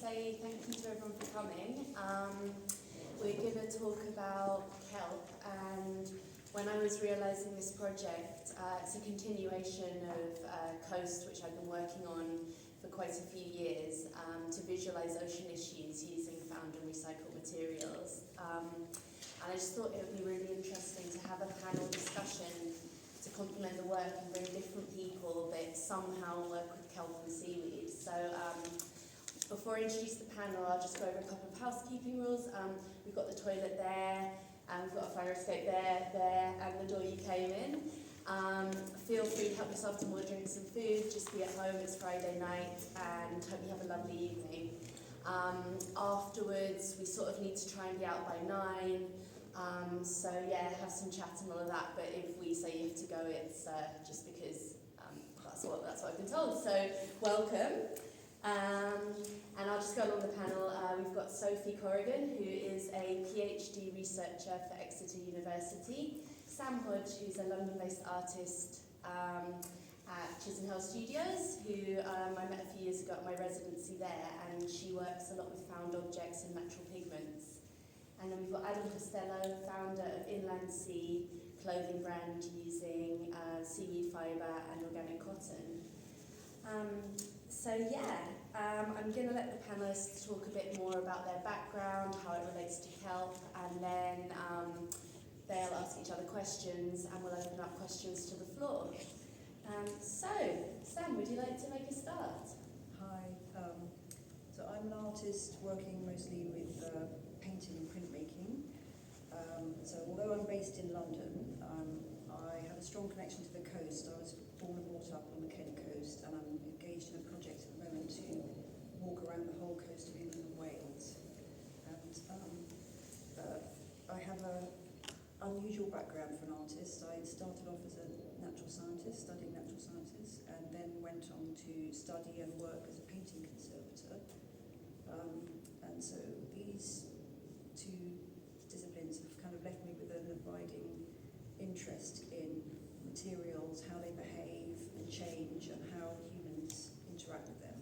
say thank you to everyone for coming. We're going to talk about kelp, and when I was realising this project, it's a continuation of Coast, which I've been working on for quite a few years, to visualise ocean issues using found and recycled materials. And I just thought it would be really interesting to have a panel discussion to complement the work and bring different people that somehow work with kelp and seaweed. So before I introduce the panel, I'll just go over a couple of housekeeping rules. We've got the toilet there, we've got a fire escape there, and the door you came in. Feel free to help yourself to more drinks and food. Just be at home, it's Friday night, and hope you have a lovely evening. Afterwards, we sort of need to try and be out by 9. So yeah, have some chat and all of that, but if we say you have to go, it's just because that's what I've been told. So welcome. And I'll just go along the panel. We've got Sophie Corrigan, who is a PhD researcher for Exeter University. Sam Hodge, who's a London-based artist at Chisenhall Studios, who I met a few years ago at my residency there, and she works a lot with found objects and natural pigments. And then we've got Costello, founder of Inland Sea clothing brand using seaweed fibre and organic cotton. So yeah, I'm going to let the panellists talk a bit more about their background, how it relates to kelp, and then they'll ask each other questions, and we'll open up questions to the floor. So, Sam, would you like to make a start? Hi, so I'm an artist working mostly with painting and printmaking. So although I'm based in London, I have a strong connection to the coast. I was born and brought up on the Kent coast, and I'm engaged in a project at the moment to walk around the whole coast of England and Wales. And I have an unusual background for an artist. I started off as a natural scientist, studying natural sciences, and then went on to study and work as a painting conservator. And so these two disciplines have kind of left me with an abiding interest in materials, how they behave and change, and how humans interact with them.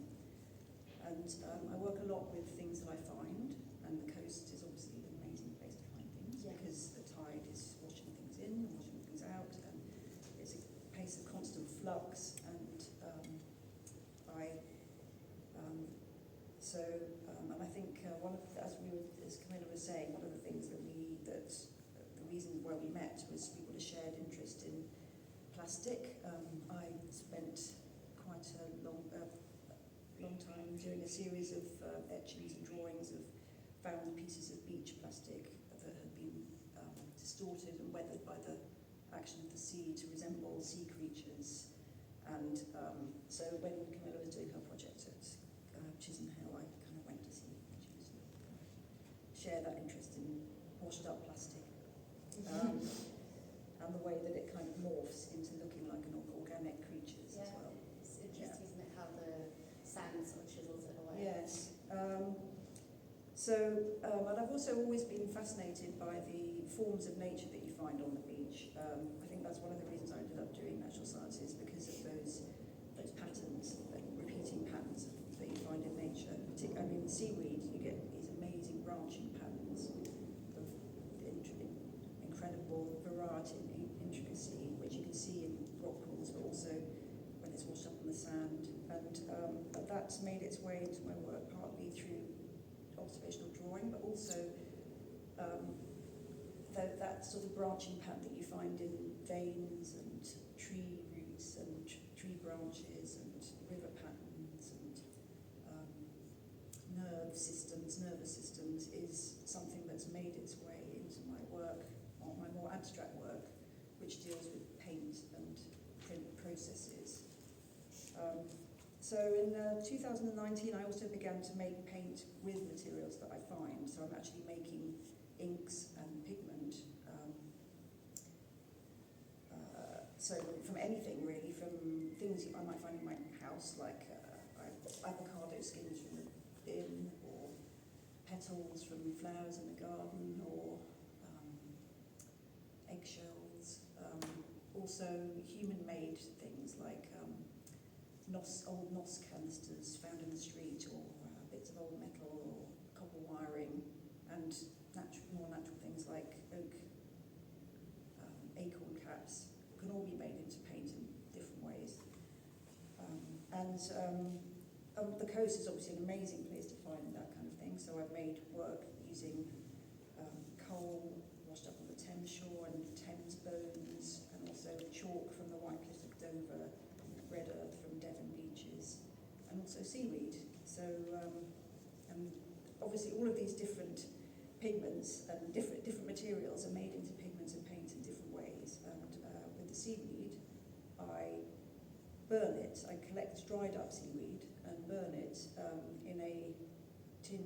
And I work a lot with things that I find, and the coast is obviously an amazing place to find things, yeah, because the tide is washing things in and washing things out, and it's a place of constant flux. And I think one of the, as Camilla was saying, one of the things that the reason why we met was people with a shared interest in plastic. I spent quite a long time doing a series of etchings and drawings of found pieces of beach plastic that had been distorted and weathered by the action of the sea to resemble sea creatures. And so when Camilla was doing her project at Chisenhall, I kind of went to see and she was share that interest in washed up plastic. And the way that it kind of morphs into looking like an organic creatures as well. It's interesting, isn't it, how the sand sort of chisels it away. Yes. And I've also always been fascinated by the forms of nature that you find on the beach. I think that's one of the reasons I ended up doing natural sciences, because of those patterns, repeating patterns that you find in nature. I mean, seaweed, you get these amazing branching patterns of incredible variety and intricacy, which you can see in rock pools, but also when it's washed up on the sand. And that's made its way into my work, partly through observational drawing, but also that sort of branching pattern that you find in veins and tree roots and tree branches and river patterns and nervous systems is something that's made its way into my work, or my more abstract work, which deals with paint and print processes. So in 2019, I also began to make paint with materials that I find. So I'm actually making inks and pigment. So from anything really, from things I might find in my house, like avocado skins from the bin, or petals from flowers in the garden, or eggshells. Also human-made things like old NOS canisters found in the street, or bits of old metal or copper wiring, and more natural things like oak acorn caps can all be made into paint in different ways. The coast is obviously an amazing place to find that kind of thing, so I've made work using coal washed up on the Thames shore and Thames bones, and also chalk from the White Cliffs of Dover, red earth from Devon beaches, and also seaweed. So, and obviously all of these different pigments and different materials are made into pigments and paints in different ways. And with the seaweed, I burn it. I collect dried up seaweed and burn it in a tin,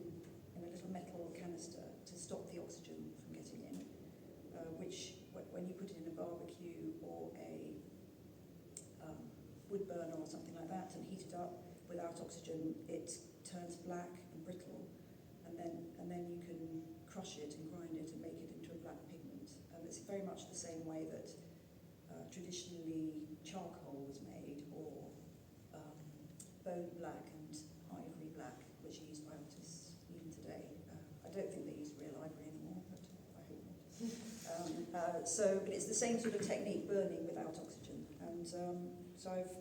in a little metal canister to stop the oxygen from getting in, which when you put it in a barbecue or a wood burner or something like that and heat it up without oxygen, it turns black and brittle, and then you can crush it and grind it and make it into a black pigment. And it's very much the same way that traditionally charcoal was made, or bone black and ivory black, which are used by artists even today. I don't think they use real ivory anymore, but I hope not. But it's the same sort of technique, burning without oxygen. And so I've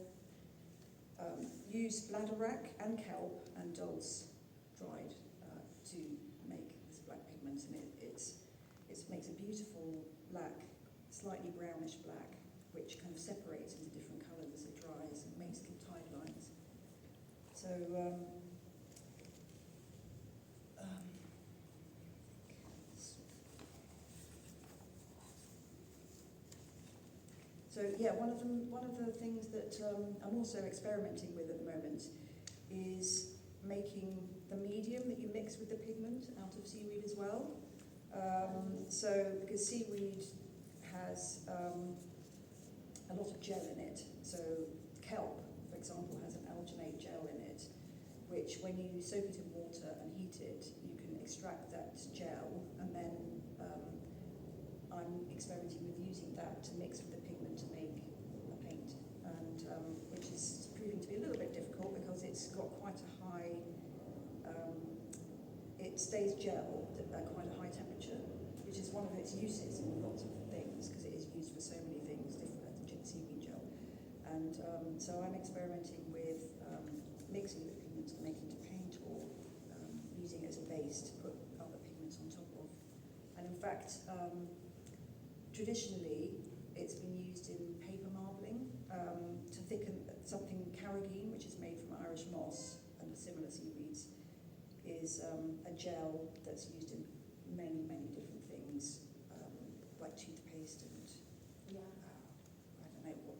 used bladderwrack and kelp and dulse dried to make this black pigment, and it makes a beautiful black, slightly brownish black, which kind of separates into different colours as it dries and makes little tide lines. So yeah, one of the things that I'm also experimenting with at the moment is making the medium that you mix with the pigment out of seaweed as well. Because seaweed has a lot of gel in it, so kelp, for example, has an alginate gel in it, which when you soak it in water and heat it, you can extract that gel, and then I'm experimenting with using that to mix with the pigment to make a paint, and which is proving to be a little bit difficult because it's got quite a high, it stays gel at quite a high temperature, which is one of its uses in lots of things, because it is used for so many things different than seaweed gel. And so I'm experimenting with mixing the pigments to make into paint, or using it as a base to put other pigments on top of. And in fact, traditionally, it's been used in paper marbling to thicken something. Carrageen, which is made from Irish moss and similar seaweeds, is a gel that's used in many, many different things, like toothpaste and I don't know what,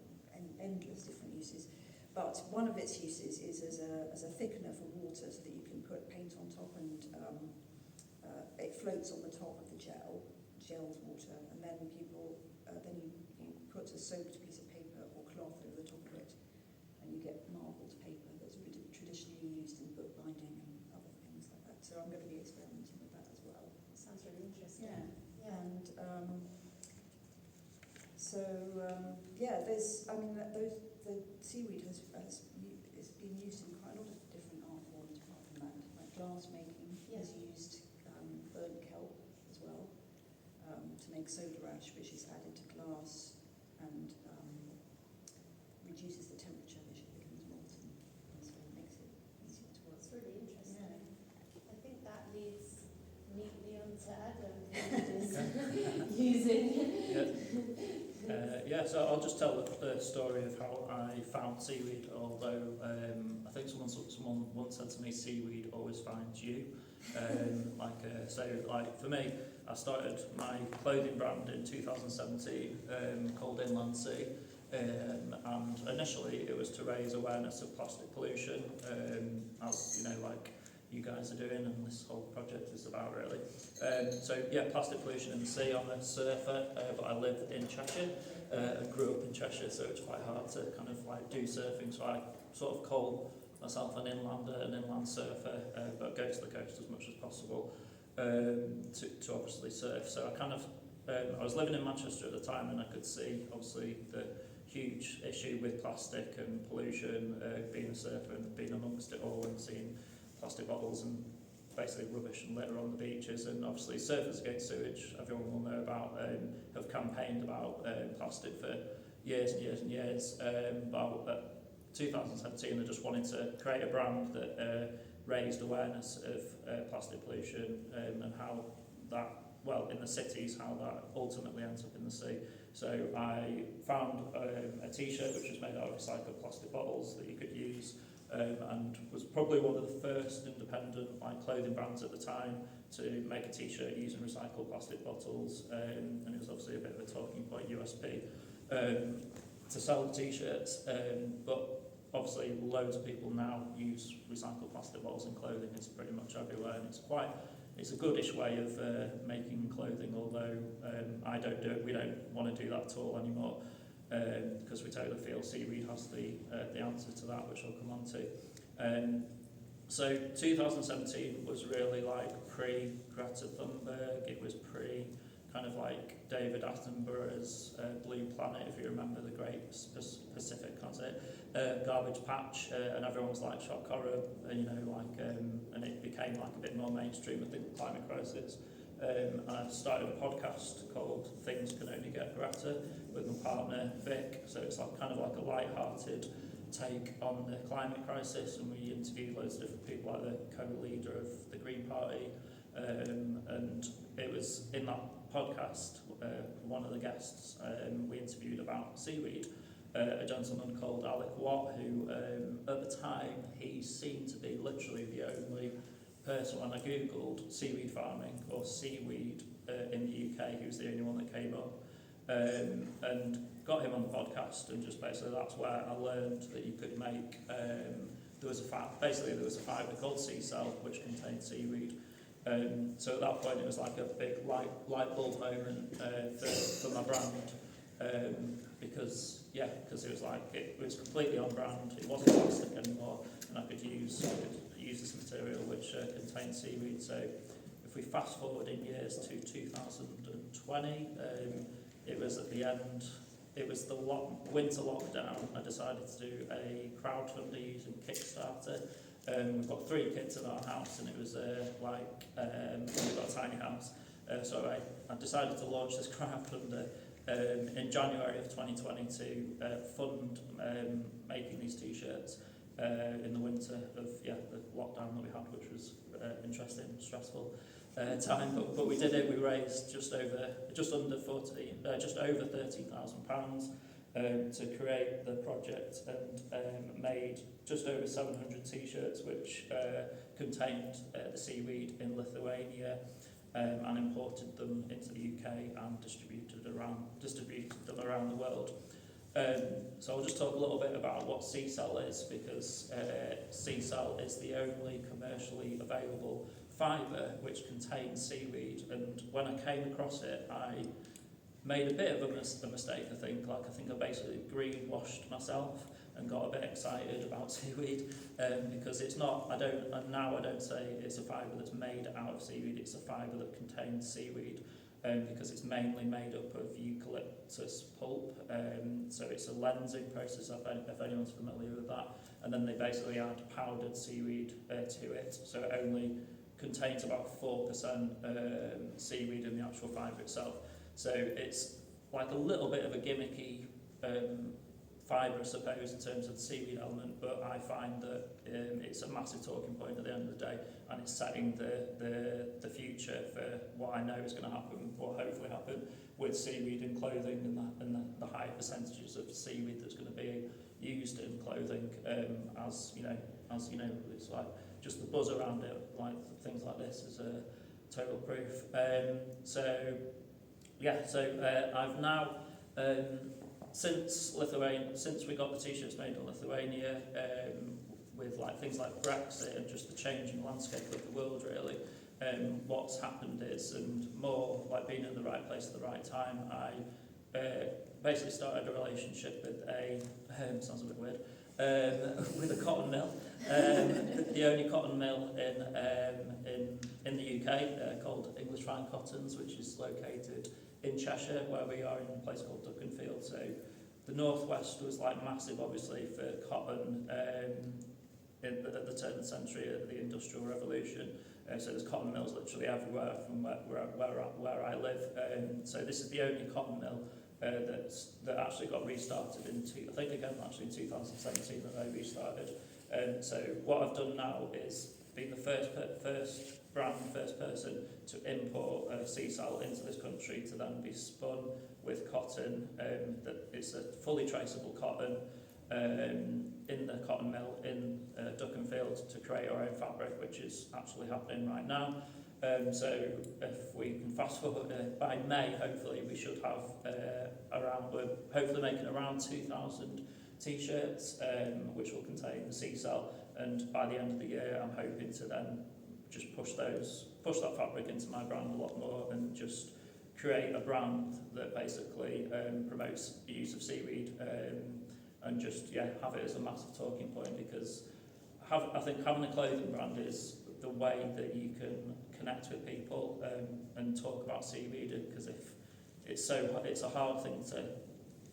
endless different uses. But one of its uses is as a thickener for water, so that you can put paint on top, and it floats on the top of the gelled water, and then people you put a soaked piece of paper or cloth over the top of it, and you get marbled paper that's traditionally used in book binding and other things like that. So I'm going to be experimenting with that as well. Sounds really interesting. Yeah. And the seaweed is being used in quite a lot of different art forms apart from that. Like glass making is used, burnt kelp as well, to make soda ash, which is added to glass and reduces the temperature, which it becomes molten, and so it makes it easier to work. It's really interesting. Yeah. I think that leads neatly onto Adam, who is using. So I'll just tell the story of how I found seaweed, although I think someone once said to me, seaweed always finds you. For me, I started my clothing brand in 2017 called Inland Sea, and initially it was to raise awareness of plastic pollution, as you know, like you guys are doing, and this whole project is about, really. Plastic pollution in the sea. I'm a surfer, but I live in Cheshire and grew up in Cheshire, so it's quite hard to kind of like do surfing, so I sort of call myself an inlander, an inland surfer, but go to the coast as much as possible to obviously surf. So I kind of, I was living in Manchester at the time, and I could see obviously the huge issue with plastic and pollution, being a surfer and being amongst it all and seeing plastic bottles and basically rubbish and litter on the beaches, and obviously Surfers Against Sewage, everyone will know about, have campaigned about plastic for years and years and years. About 2017, I just wanted to create a brand that raised awareness of plastic pollution and how that, well, in the cities, how that ultimately ends up in the sea. So I found a t-shirt which was made out of recycled plastic bottles that you could use, and was probably one of the first independent clothing brands at the time to make a t-shirt using recycled plastic bottles, and it was obviously a bit of a talking point USP to sell the t-shirts, but obviously loads of people now use recycled plastic bottles in clothing. It's pretty much everywhere, and it's a goodish way of making clothing, although I don't do it. We don't want to do that at all anymore, because we totally feel seaweed has the answer to that, which I'll come on to. So 2017 was really pre-Greta Thunberg. It was kind of David Attenborough's Blue Planet, if you remember the Great Pacific garbage patch, and everyone was shock horror, and it became a bit more mainstream with the climate crisis. And I started a podcast called Things Can Only Get Greta with my partner Vic, so it's kind of a light-hearted take on the climate crisis, and we interviewed loads of different people, like the co-leader of the Green Party, and it was in that podcast, one of the guests we interviewed about seaweed, a gentleman called Alec Watt, who at the time he seemed to be literally the only person, when I googled seaweed farming or seaweed in the UK, he was the only one that came up, and got him on the podcast, and just basically that's where I learned that you could make, there was a fibre called sea cell which contained seaweed. So at that point it was a big light bulb moment for my brand, because it was completely on brand, it wasn't plastic anymore, and I could use this material which contained seaweed. So if we fast forward in years to 2020, it was at the end, it was the winter lockdown. I decided to do a crowdfunding using Kickstarter. We've got 3 kids in our house, and it was we've got a tiny house. So I decided to launch this crowdfunder in January of 2020 to fund making these t-shirts in the winter of the lockdown that we had, which was interesting, stressful time. But we did it. We raised just over £13,000 to create the project, and made just over 700 t-shirts which contained the seaweed in Lithuania, and imported them into the UK and distributed them around the world. So I'll just talk a little bit about what sea cell is, because sea cell is the only commercially available fibre which contains seaweed, and when I came across it I made a bit of a mistake, I think. I think I basically greenwashed myself and got a bit excited about seaweed, because it's not, I don't say it's a fibre that's made out of seaweed, it's a fibre that contains seaweed, because it's mainly made up of eucalyptus pulp, so it's a lensing process, if anyone's familiar with that, and then they basically add powdered seaweed to it, so it only contains about 4% seaweed in the actual fibre itself. So it's a little bit of a gimmicky fibre, I suppose, in terms of the seaweed element, but I find that it's a massive talking point at the end of the day, and it's setting the future for what I know is going to happen, or hopefully happen, with seaweed in clothing, and the higher percentages of seaweed that's going to be used in clothing, as you know, it's just the buzz around it, things like this is a total proof. So I've now, since we got the t-shirts made in Lithuania, with things like Brexit and just the changing landscape of the world, really, what's happened is, and more being in the right place at the right time, I basically started a relationship with sounds a bit weird, with a cotton mill, the only cotton mill in the UK, called English Fine Cottons, which is located in Cheshire, where we are, in a place called Duckenfield. So the northwest was massive, obviously, for cotton, at the turn of the century, at the Industrial Revolution. So there's cotton mills literally everywhere from where I live. So this is the only cotton mill that actually got restarted in 2017 that they restarted. So what I've done now is being the first person to import a sea cell into this country to then be spun with cotton. That it's a fully traceable cotton in the cotton mill in Duckenfield to create our own fabric, which is actually happening right now. So if we can fast forward by May, hopefully we should have we're hopefully making around 2,000 t-shirts, which will contain the sea cell, and by the end of the year I'm hoping to then just push that fabric into my brand a lot more and just create a brand that basically promotes the use of seaweed, and just have it as a massive talking point, because I think having a clothing brand is the way that you can connect with people and talk about seaweed, because if it's a hard thing to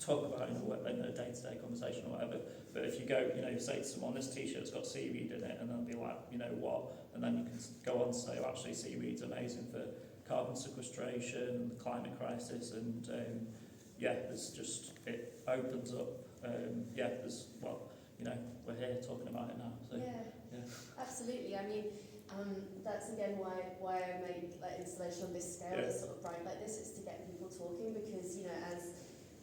talk about in a day-to-day conversation or whatever. But if you go, say to someone, this t-shirt's got seaweed in it, and they'll be like, what? And then you can go on to say, oh, actually seaweed's amazing for carbon sequestration, the climate crisis, and there's just, it opens up, we're here talking about it now. So, yeah. Absolutely. I mean, that's again why I make installation on this scale, this sort of bright like this, is to get people talking, because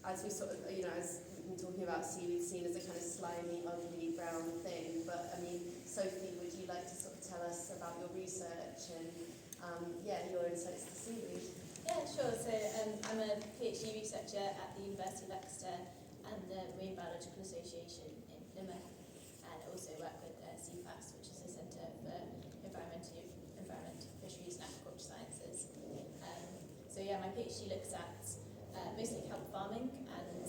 as we sort of as we've been talking about seaweed seen as a kind of slimy, ugly brown thing, but I mean, Sophie, would you like to sort of tell us about your research and your insights to seaweed? Yeah, sure. So I'm a PhD researcher at the University of Exeter and the Marine Biological Association in Plymouth, and I also work with CFAS, which is a Centre for Environment, Fisheries and Aquaculture Sciences. My PhD looks at mostly kelp farming and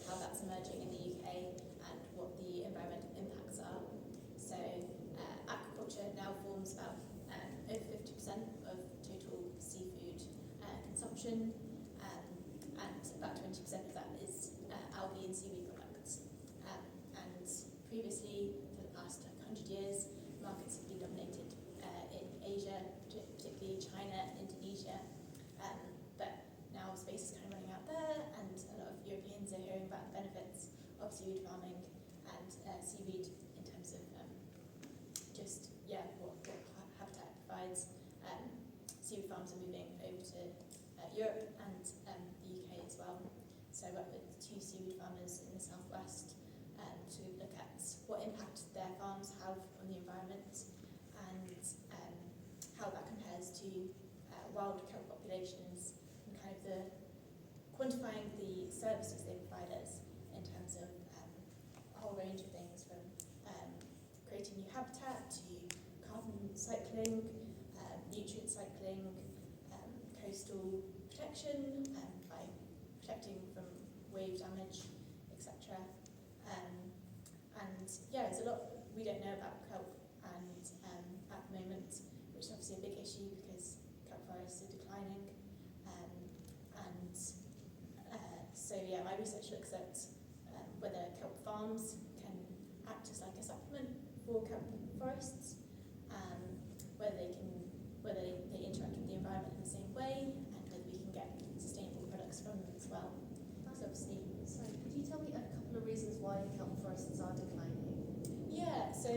how that's emerging in the UK and what the environmental impacts are. So aquaculture now forms about over 50% of total seafood consumption, and about 20% of that is algae and seaweed products. And previously, for the past 100 years, markets have been dominated in Asia, particularly China, Indonesia. But now space is kind of running out there, and a lot of Europeans are hearing about the benefits of seaweed farming and seaweed in terms of what habitat provides. Seaweed farms are moving over to Europe and the UK as well. So I work with 2 seaweed farmers in the southwest to look at what impact their farms have on the environment and how that compares to wild kelp populations, and kind of the quantifying the services they provide us in terms of a whole range of things, from creating new habitat to carbon cycling, nutrient cycling, coastal protection by protecting from wave damage, etc. There's a lot we don't know about kelp, and at the moment, which is obviously a big issue because kelp forests are declining. My research looks at whether kelp farms can act as like a supplement for kelp forests, whether they interact with the environment in the same way, and whether we can get sustainable products from them as well. So obviously, Could you tell me a couple of reasons why kelp forests are declining? yeah. So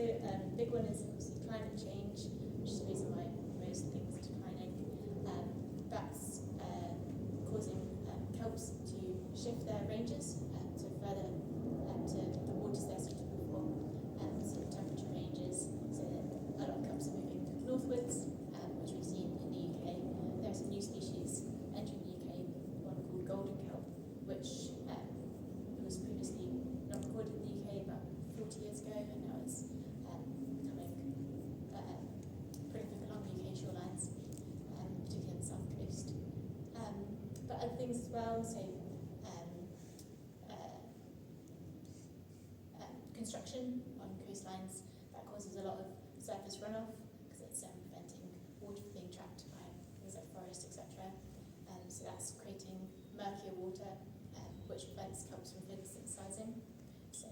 big one is obviously climate change, which is the reason why most things are declining. That's causing kelps to shift their ranges to further to the waters they're suitable for, so temperature ranges. So a lot of kelps are moving northwards, which we've seen in the UK. There are some new species entering the UK, one called golden kelp, which was previously not recorded in the UK about 40 years ago, and now it's becoming prolific along UK shorelines, particularly on the south coast. But other things as well, so construction on coastlines, that causes a lot of surface runoff because it's preventing water from being trapped by things like forests, etc. So that's creating murkier water, which prevents kelps from photosynthesizing. So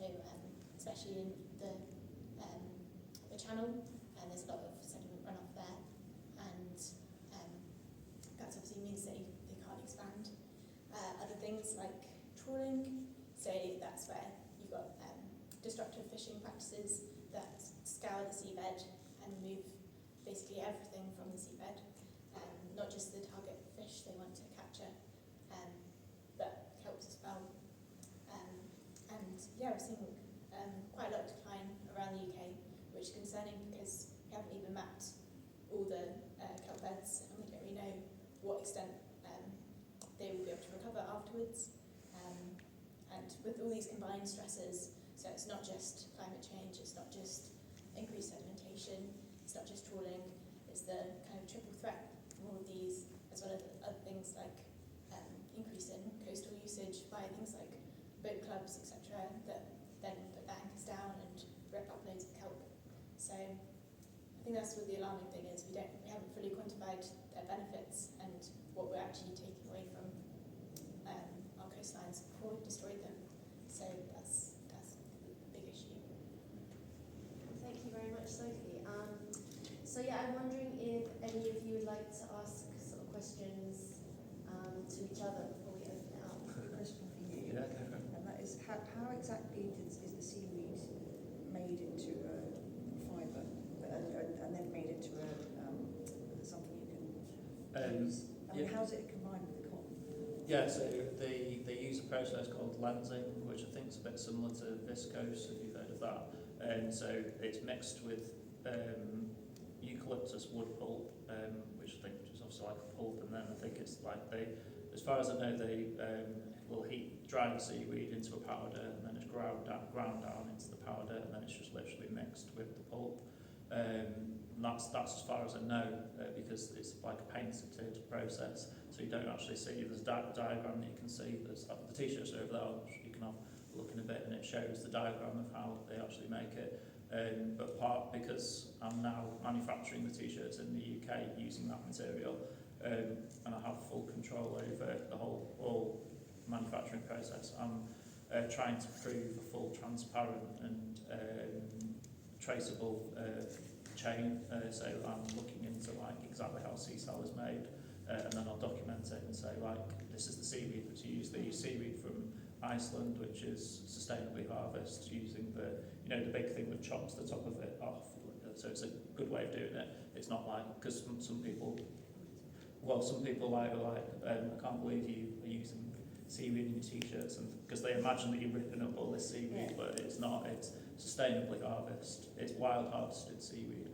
especially in the channel, and there's a lot of sediment runoff there, and that obviously means they can't expand. Other things like trawling, so that's where you've got destructive fishing practices that scour the seabed and remove basically everything from the seabed, not just the target fish they want to capture, but kelps as well. And yeah, we're seeing quite a lot of decline around the UK, which is concerning because we haven't even mapped all the kelp beds, and we don't really know what extent they will be able to recover afterwards. And with all these combined stresses, so it's not just climate change, it's not just increased sedimentation, it's not just trawling, it's the kind of triple threat from all of these, as well as other things like increase in coastal usage by things like boat clubs, etc., that then put their anchors down and rip up loads of kelp. So I think that's what the alarming thing is. We haven't fully quantified their benefits and what we're actually taking away from our coastlines before we destroyed them. So that's a big issue. Thank you very much, Sophie. So yeah, I'm wondering if any of you would like to ask sort of questions to each other before we open it up. A question for you. Yeah, go for it. And that is, how exactly is the seaweed made into a fibre and then made into something you can use? I mean, yeah. how's it combined with the cotton? Yeah, so they use a process called lensing, which I think is a bit similar to viscose, if you've heard of that. And so it's mixed with eucalyptus wood pulp, which I think is obviously like a pulp, and then I think it's like as far as I know, they will heat dry the seaweed into a powder, and then it's ground down into the powder, and then it's just literally mixed with the pulp. That's as far as I know, because it's like a painted process, so you don't actually see, there's a diagram that you can see, there's the t-shirts are over there, you can have a look in a bit, and it shows the diagram of how they actually make it. But because I'm now manufacturing the t-shirts in the UK using that material, and I have full control over the whole manufacturing process, I'm trying to prove a full, transparent and traceable chain. So I'm looking into like exactly how sea salt is made, and then I'll document it and say like this is the seaweed that's used. They use seaweed from Iceland, which is sustainably harvested using the big thing that chops the top of it off. So it's a good way of doing it. It's not like, because some people like I can't believe you are using seaweed in your t-shirts, and because they imagine that you're ripping up all this seaweed, but it's not. It's sustainably harvested. It's wild harvested seaweed.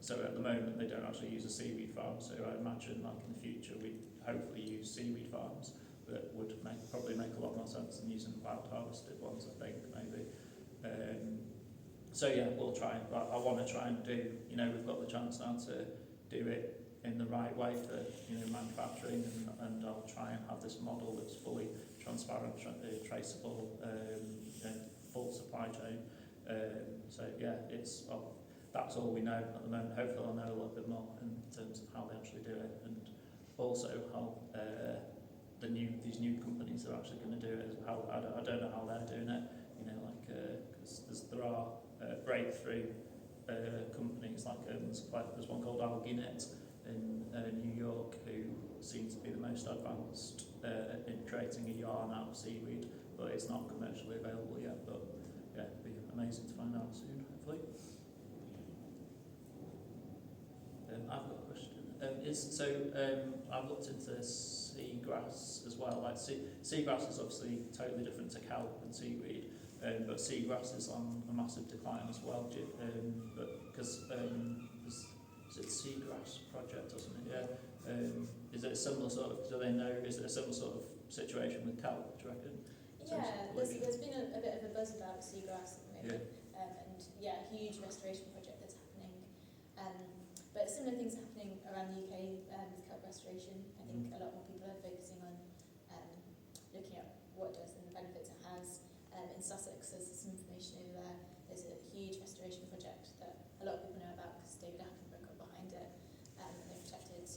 So at the moment they don't actually use a seaweed farm. So I imagine like in the future we hopefully use seaweed farms that would probably make a lot more sense than using wild harvested ones. I think maybe. So yeah, we'll try. I want to try and do. We've got the chance now to do it in the right way for manufacturing, and I'll try and have this model that's fully transparent, traceable, full supply chain. So yeah, that's all we know at the moment. Hopefully I'll know a little bit more in terms of how they actually do it, and also how these new companies are actually going to do it. I don't know how they're doing it. Because there are breakthrough companies like there's one called Algae in New York who seems to be the most advanced in creating a yarn out of seaweed, but it's not commercially available yet. But yeah, it'd be amazing to find out soon, hopefully. I've got a question. I've looked into seagrass as well. Like seagrass is obviously totally different to kelp and seaweed, but seagrass is on a massive decline as well. Because is it the Seagrass project or something? Yeah. Is it a similar sort of? Do they know? Is it a similar sort of situation with kelp? Do you reckon? Yeah, there's been a bit of a buzz about seagrass at the moment, and yeah, a huge restoration project that's happening. But similar things happening around the UK with kelp restoration. I think a lot more people are focusing on looking at what it does and the benefits it has. In Sussex, there's some information over there. There's a huge restoration project that a lot of people know about because David Attenborough got behind it. And they've protected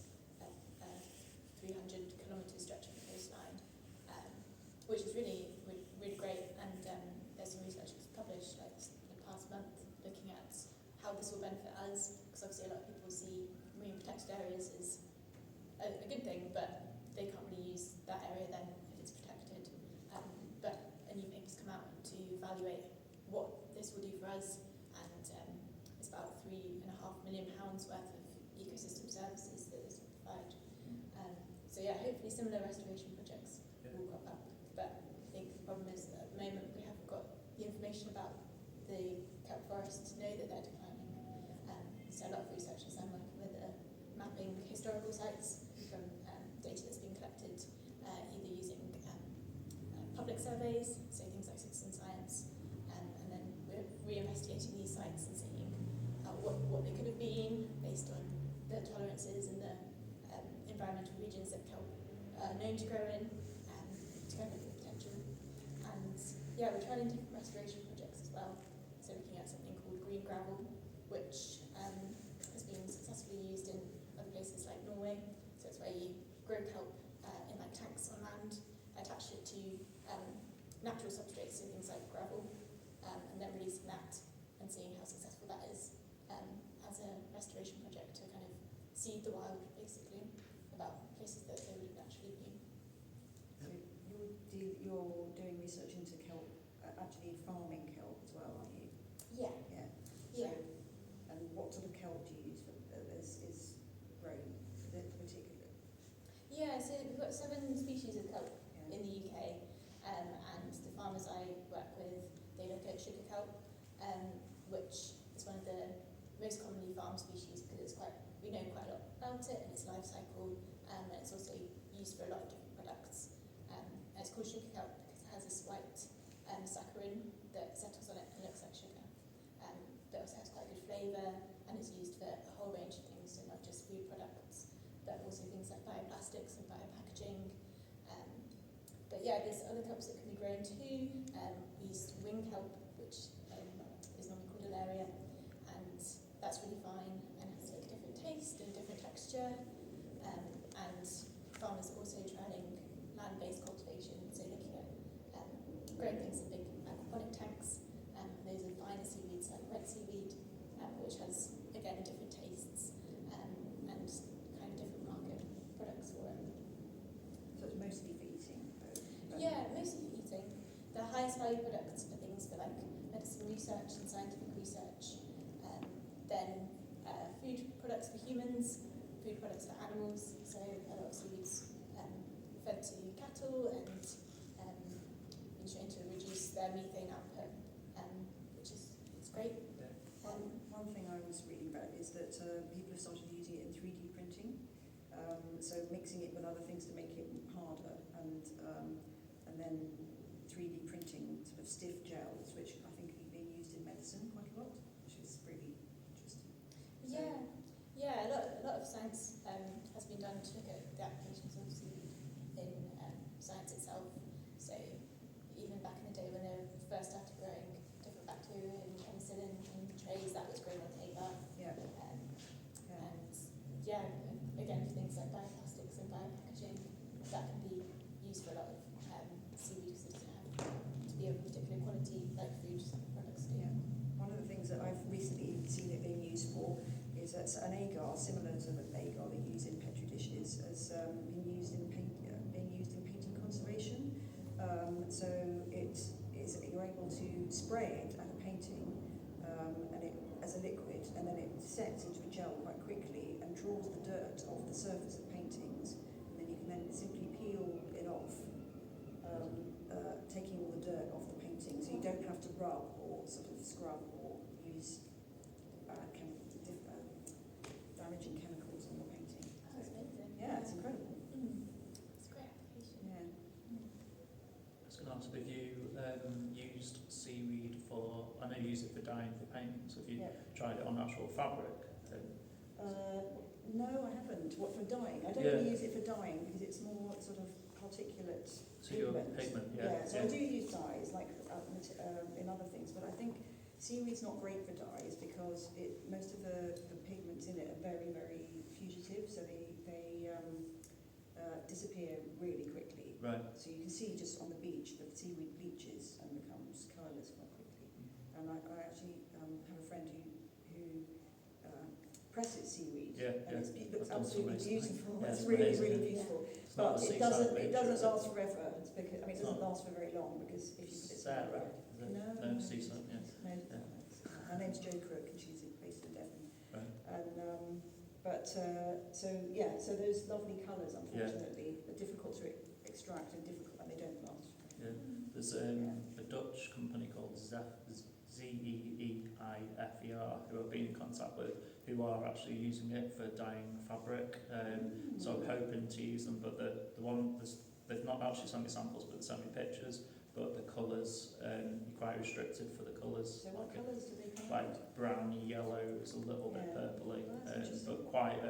a 300-kilometre stretch of the coastline, which is really great. And there's some research that's published like the past month looking at how the areas is a good thing, but they can't really use that area then if it's protected. But a new paper's come out to evaluate what this will do for us, and it's about £3.5 million worth of ecosystem services that this will provide. So yeah, hopefully similar restoration projects will crop up. But I think the problem is that at the moment we haven't got the information about the Kelp Forest to know that they're declining. So a lot of researchers I'm working with are mapping historical sites from data that's been collected either using public surveys, so things like citizen science, and then we're re-investigating these sites and seeing what they could have been based on the tolerances and the environmental regions that kelp are known to grow in, to kind of look at the potential. And yeah, we're trying different restoration projects as well. So looking at something called green gravel, which has been successfully used in other places like Norway. So it's where you grow kelp in like tanks on land, attach it to natural substrates, so things like gravel, and then releasing that and seeing how successful that is as a restoration project to kind of seed the wild, basically, about places that they would have naturally been. So you're doing research into kelp, actually farming kelp as well, aren't you? Yeah. Yeah. Yeah. So, and what sort of kelp do you use for, is grown particularly? Yeah, so we've got 7 species of kelp Yeah. in the UK, and the farmers I work with, they look at sugar kelp, which is one of the most commonly farmed species because we know quite a lot about it and its life cycle, and it's also used for a lot of different products. And it's called sugar kelp because it has this white saccharin that settles on it and looks like sugar, but also has quite good flavour and is used for a whole range of things, so not just food products, but also things like bioplastics and biopackaging. But yeah, there's other kelps that can be grown too. We use wing kelp, which is normally called Alaria, and that's really fine and has like a different taste and different texture. And farmers are also trialling land-based cultivation, so looking at growing things in big aquaponic tanks. And those are finer seaweeds like red seaweed, which has again different tastes and kind of different market products for it. So it's mostly for eating? Yeah, mostly for eating. The highest value products are things for like medicine research and scientific research. Then food products for humans, food products for animals. So a lot of seaweeds fed to cattle and been shown to reduce their methane output, which is great. One thing I was reading about is that people have started using it in 3D printing, so mixing it with other things to make it harder, and then 3D printing sort of stiff gels, which I think are being used in medicine quite a lot, which is really interesting. Yeah, a lot of science has been done to look at the applications of seaweed in science itself. So even back in the day when they first started growing different bacteria and penicillin in trays, that was grown on paper. Yeah. And yeah, again, for things like bioplastics and biopackaging, that can be used for a lot of seaweed because it doesn't have to be of particular quality like food products do. Yeah. One of the things that I've recently seen it being used for is that an agar, similar to the agar they use in petri dishes, has been used in painting conservation. So it is you're able to spray it at a painting, and it as a liquid, and then it sets into a gel quite quickly and draws the dirt off the surface of paintings, and then you can then simply peel it off, taking all the dirt off the painting, so you don't have to rub or sort of scrub or use damaging chemicals on the painting. That's amazing. Yeah, it's incredible. It's a great application. Yeah. I was going to ask, have you used seaweed for, I know you use it for dyeing for paintings, have you tried it on actual fabric? No, I haven't. What, for dyeing? I don't really use it for dyeing because it's more sort of particulate Pigment, So I do use dyes like in other things, but I think seaweed's not great for dyes because most of the pigments in it are very, very fugitive, so they disappear really quickly. Right. So you can see just on the beach that seaweed bleaches and becomes colourless quite quickly. And I actually have a friend who presses seaweed Yeah, and yeah. it looks I've done some absolutely recently. beautiful. Yeah, It's it's really, amazing, really yeah. beautiful. It's not But the it seaside doesn't nature, is last it? forever. It's because, I mean, it It's doesn't not. last for very long because if you put it Sarah, is it? No, No, seaside, yeah. No, Yeah. her name's Jo Crook and she's based in Devon. Right. And so those lovely colours, unfortunately, are difficult to extract and they don't last. Yeah. There's a Dutch company called Zeeifer who I've been in contact with, who are actually using it for dyeing fabric. So I'm hoping to use them, but the one they've not actually sent me samples, but they sent me pictures. But the colours, you're quite restricted for the colours. So what colours do they come Like browny yellow, it's a little bit purpley, Oh, that's interesting. but quite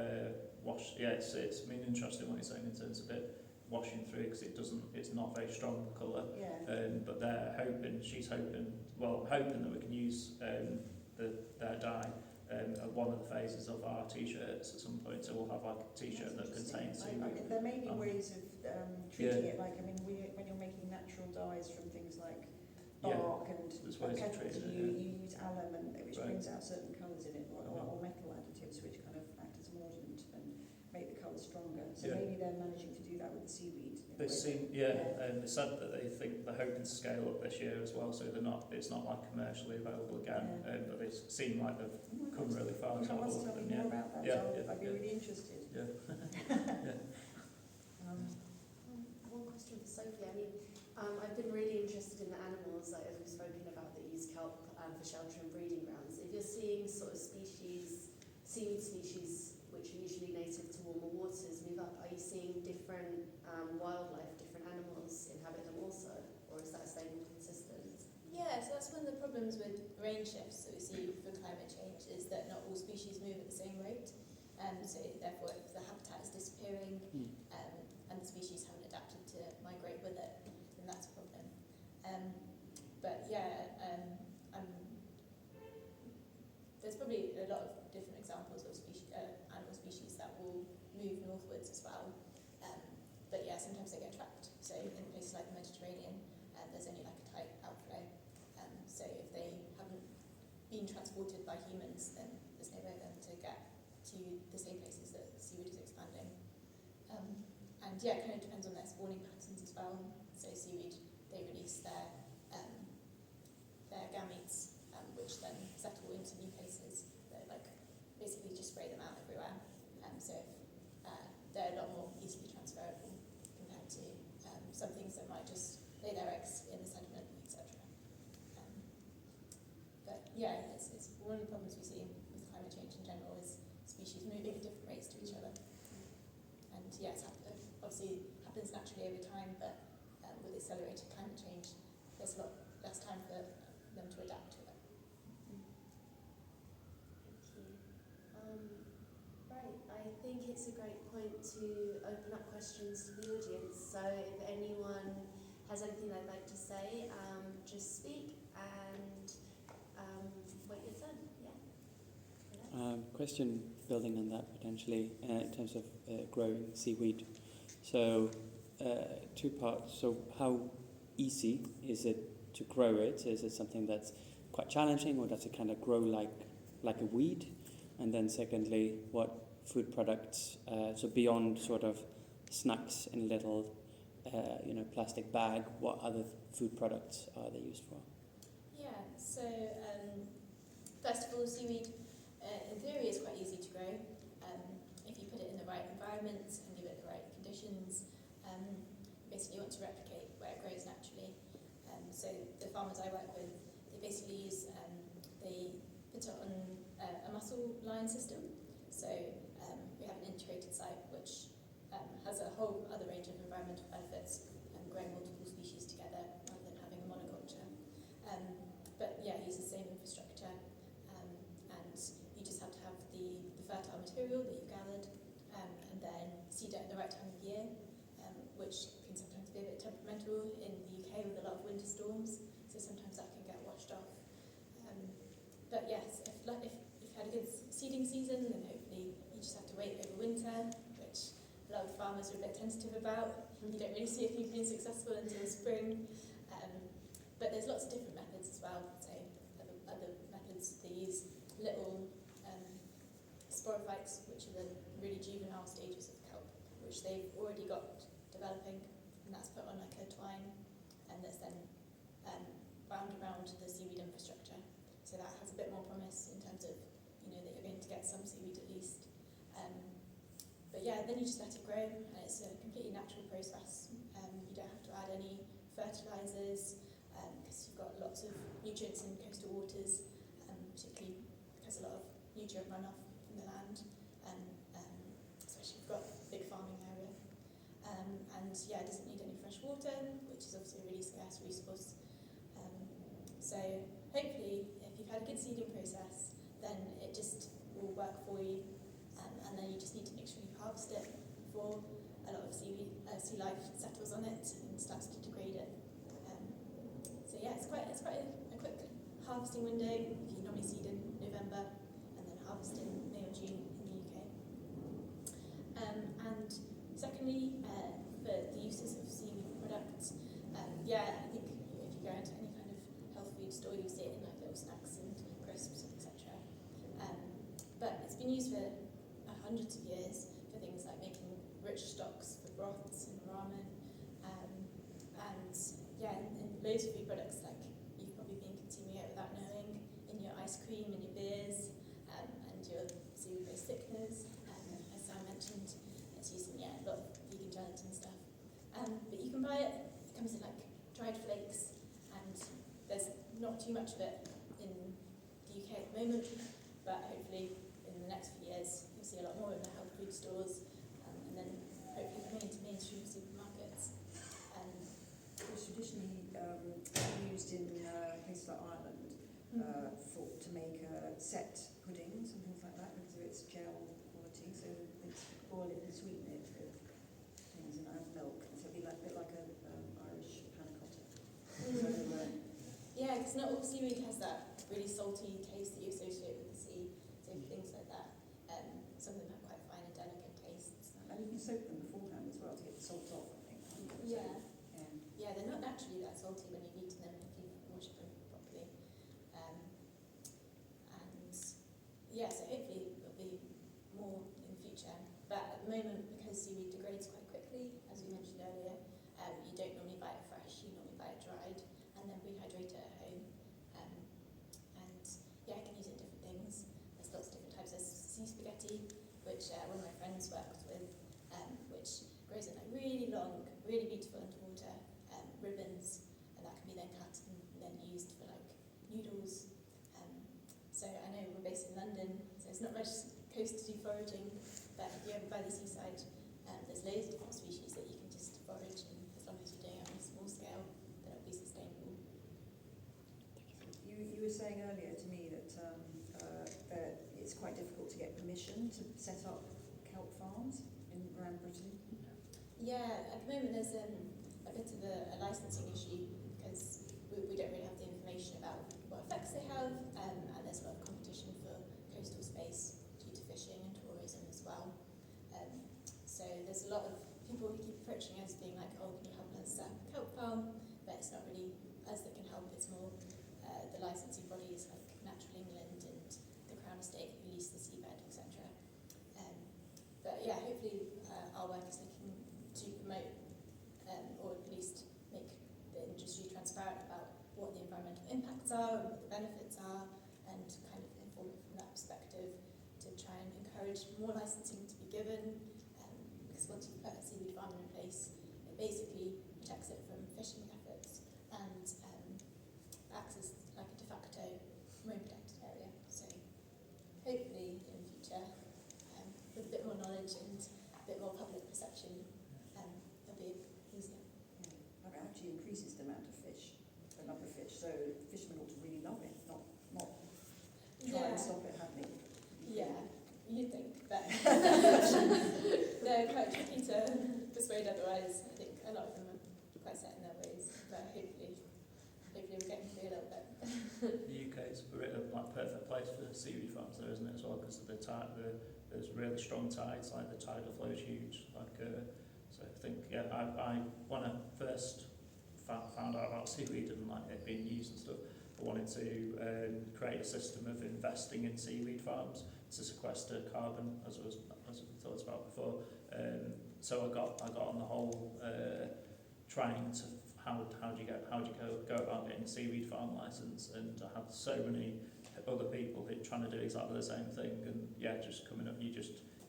wash. Yeah, it's been interesting what you're saying in terms of it washing through, because it's not very strong colour. Yeah. But she's hoping that we can use their dye at one of the phases of our t-shirts at some point. So we'll have like a t-shirt that contains seaweed. There may be ways of treating it, like, I mean, when you're making natural dyes from things like bark and there's ways of petals, treating it, you use alum, which Right. brings out certain colours in it, or metal additives which kind of act as a mordant and make the colours stronger. So Yeah. maybe they're managing to do that with the seaweed. They seem, they said that they're hoping to scale up this year as well, so it's not like commercially available again, but they seem like they've come really far. You must tell me more about that. I'd be really interested. Yeah. One question for Sophie. I mean, I've been really interested in the animals, like as we've spoken about, that use kelp for shelter and breeding grounds. If you're seeing sort of seaweed species, which are usually native to warmer waters, move up, are you seeing different wildlife, different animals inhabit them also, or is that staying consistent? Yeah, so that's one of the problems with range shifts that we see for climate change, is that not all species move at the same rate. So therefore, if the habitat is disappearing and the species haven't adapted to migrate with it, then that's a problem. There's probably a lot of different examples of animal species that will move northwards as well. Sometimes they get trapped. So in places like the Mediterranean, there's only like a tight outflow. So if they haven't been transported by humans, then there's no way for them to get to the same places that seaweed is expanding. It kind of depends on their spawning patterns as well. So seaweed, they release their gametes, which then settle into new places that basically just spray them out everywhere. They're a lot more easily transferable compared to some things that might just lay their eggs in the sediment, etc. It's one of the problems we see with climate change in general is species moving at different rates to each other. And obviously happens naturally over time, but with accelerated climate change, there's a lot less time for them to adapt to it. Thank you. Right, I think it's a great point to open up questions to the audience. So if anyone has anything they'd like to say, just speak and wait your turn. Yeah. Question building on that potentially in terms of growing seaweed. So two parts. So how easy is it to grow it? Is it something that's quite challenging, or does it kind of grow like a weed? And then secondly, what food products, so beyond sort of snacks in a little plastic bag, what other food products are they used for? First of all, seaweed in theory is quite easy to grow if you put it in the right environment and give it the right conditions. Basically, you want to replicate where it grows naturally. So the farmers I work with, they basically they put it on a mussel line system. So we have an integrated site which has a whole other range of environmental benefits, growing multiple species together rather than having a monoculture. It uses the same infrastructure, and you just have to have the fertile material that you've gathered, and then seed it at the right time of year, which can sometimes be a bit temperamental in the UK with a lot of winter storms, so sometimes that can get washed off. If you've had a good seeding season, then hopefully you just have to wait over winter, which a lot of farmers are a bit tentative about. You don't really see if you've been successful until spring. But there's lots of different methods as well. So other methods, they use little sporophyte spikes, which are the really juvenile stages of kelp, which they've already got developing, and that's put on like a twine, and that's then wound around the seaweed infrastructure. So that has a bit more promise in terms of, that you're going to get some seaweed at least. But yeah, then you just let it grow, and it's a completely natural process. You don't have to add any fertilisers, because you've got lots of nutrients in coastal waters, particularly because a lot of nutrient runoff from the land, especially if you've got a big farming area. And yeah, it doesn't need any fresh water, which is obviously a really scarce resource. So hopefully, if you've had a good seeding process, then it just will work for you, and then you just need to make sure you harvest it before a lot of sea life settles on it and starts to degrade it. So yeah, it's quite a quick harvesting window. You normally seed in November and then harvest in May or June in the UK. And secondly, for the uses of seaweed products, I think if you go into any kind of health food store, you see it in like little snacks and crisps, etc. But it's been used for hundreds of years for things like making rich stocks for broths and ramen, and loads of food products, like you've probably been consuming it without knowing, in your ice cream and your beers, and your seaweed-based thickeners. As Sam mentioned, it's used in a lot of vegan gelatin stuff. But you can buy it. It comes in like dried flakes, and there's not too much of it in the UK at the moment, but hopefully in the next few years you'll see a lot more in the health food stores, and then hopefully coming into mainstream supermarkets. It's traditionally used in places like Ireland to make set puddings and things like that, because of its gel quality. So they boil it and sweeten it with things and add milk. So it'd be like, a bit like a Irish panna cotta. So, Yeah, because not all seaweed has that really salty taste that you associate with the sea. So things like that, some of them have quite fine and delicate tastes. and you can soak them beforehand as well to get the salt off, I think. Yeah. Yeah. Yeah, they're not naturally that salty when you've eaten them if you've washed them properly. So hopefully there'll be more in the future. But at the moment, because seaweed degrades quite quickly, as we mentioned earlier, you don't normally buy it fresh, you normally buy it dried and then rehydrate it at home. I can use it in different things. There's lots of different types. There's sea spaghetti, which one of my friends works with, which grows in like really long, really beautiful underwater ribbons, and that can be then cut and then used for like noodles. So I know we're based in London, so it's not much coast to do foraging, but if you're over by the seaside, there's loads of different species that you can just forage, and as long as you're doing it on a small scale, then it'll be sustainable. You were saying earlier to me that it's quite difficult to get permission to set up kelp farms around Britain. Yeah, at the moment there's a bit of a licensing issue, because we don't really have the information about what effects they have, and there's a lot of competition for coastal space due to fishing and tourism as well. So there's a lot of people who keep approaching us being like, oh, can you help us set up a kelp farm? But it's not really us that can help, it's more the licensing bodies like Natural England and the Crown Estate who lease the seabed, etc. But yeah, hopefully our work is looking to promote, or at least make the industry transparent about what the environmental impacts are and what the benefits are, and kind of inform it from that perspective to try and encourage more licensing to be given, because once you put a seaweed farm in place, it basically protects it from fishing efforts and acts as like a de facto marine protected area. So hopefully in the future, with a bit more knowledge and a bit more public perception, it'll be easier. Yeah. It actually increases the amount of fish, the number of fish. So fishermen ought to really love it, not try and stop it happening. Yeah, you'd think, but they're quite tricky to persuade otherwise. I think a lot of them are quite set in their ways, but hopefully we're getting through a little bit. The UK is a perfect place for seaweed farms there, isn't it, as well, because of there's really strong tides, like the tidal flow is huge. So I think, I when I first found out about seaweed and like it being used and stuff, I wanted to create a system of investing in seaweed farms sequester carbon, as we talked about before. So I got on the whole trying to how do you go about getting a seaweed farm license, and I had so many other people trying to do exactly the same thing, and just coming up,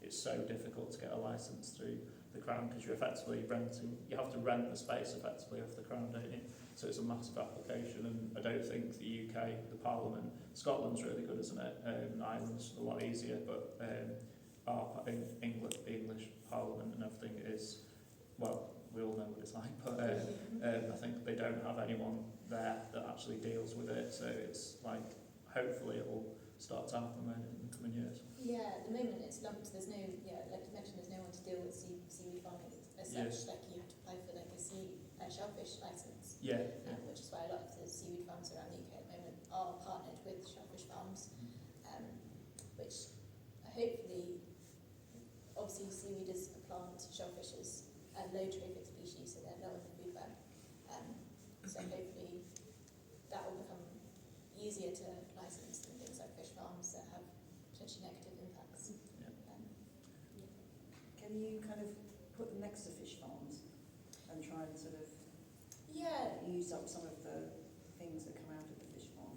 it's so difficult to get a license through the Crown, because you're effectively renting, you have to rent the space effectively off the Crown, don't you? So it's a massive application, and I don't think the UK, the Parliament, Scotland's really good, isn't it? Ireland's a lot easier, but the English Parliament and everything is, well, we all know what it's like, but I think they don't have anyone there that actually deals with it, so it's like, hopefully it will start to happen in the coming years. Yeah, at the moment it's lumped. There's no, like you mentioned, there's no one to deal with seaweed farming as such. Yes. Like you have to apply for like a shellfish license, which is why a lot of the seaweed farms around the UK at the moment are partnered with shellfish farms, which hopefully, obviously seaweed is a plant, shellfish is a low trophic species, so they're low on the food web. So hopefully that will become easier to license than things like fish farms that have potentially negative impacts. Can you kind of put them next to fish farms and try and sort of use up some of the things that come out of the fish farm?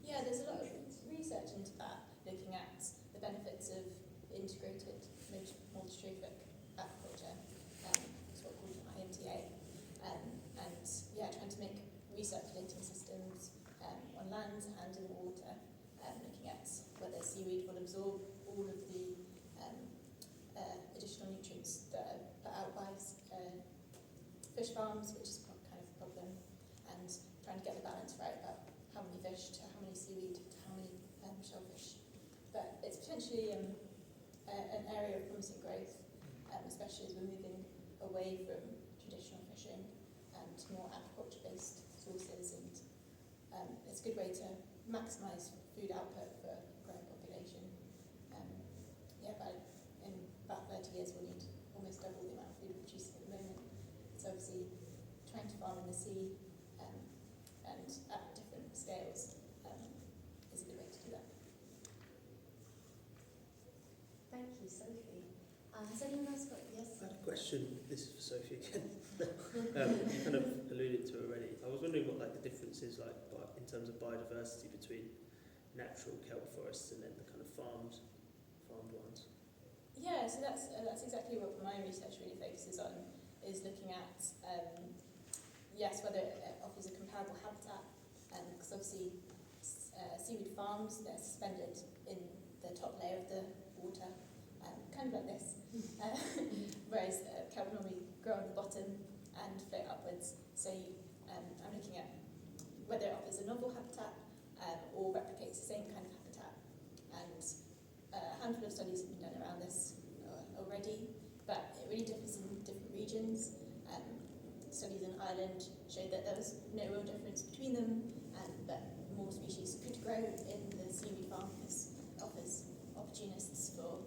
Yeah, there's a lot of research into that, looking at the benefits of integrated multi-trophic aquaculture, it's what we call IMTA, and trying to make recirculating systems on land and in the water, looking at whether seaweed will absorb all of the additional nutrients that are put out by fish farms, which is kind of a problem, and trying to get the balance right about how many fish to how many seaweed to how many shellfish. But it's potentially an area of promising growth, especially as we're moving away from traditional fishing to more aquaculture-based sources, and it's a good way to maximise food output for a growing population. In about 30 years we'll need almost double the amount of food we're producing at the moment. So obviously trying to farm in the sea and at different scales is a good way to do that. Thank you, Sophie. Has anyone else got, yes? I had a question, this is for Sophie again. You kind of alluded to it already. I was wondering what like the difference is like in terms of biodiversity between natural kelp forests and then the kind of farmed ones. Yeah, so that's exactly what my research really focuses on, is looking at whether it offers a comparable habitat, because obviously seaweed farms, they're suspended in the top layer of the water, kind of like this, whereas kelp normally grow on the bottom and float upwards. So I'm looking at whether it offers a novel habitat or replicates the same kind of habitat, and a handful of studies have been done around this already, but it really differs in different regions. Studies in Ireland showed that there was no real difference between them, and that more species could grow in the seaweed farm because it offers opportunists for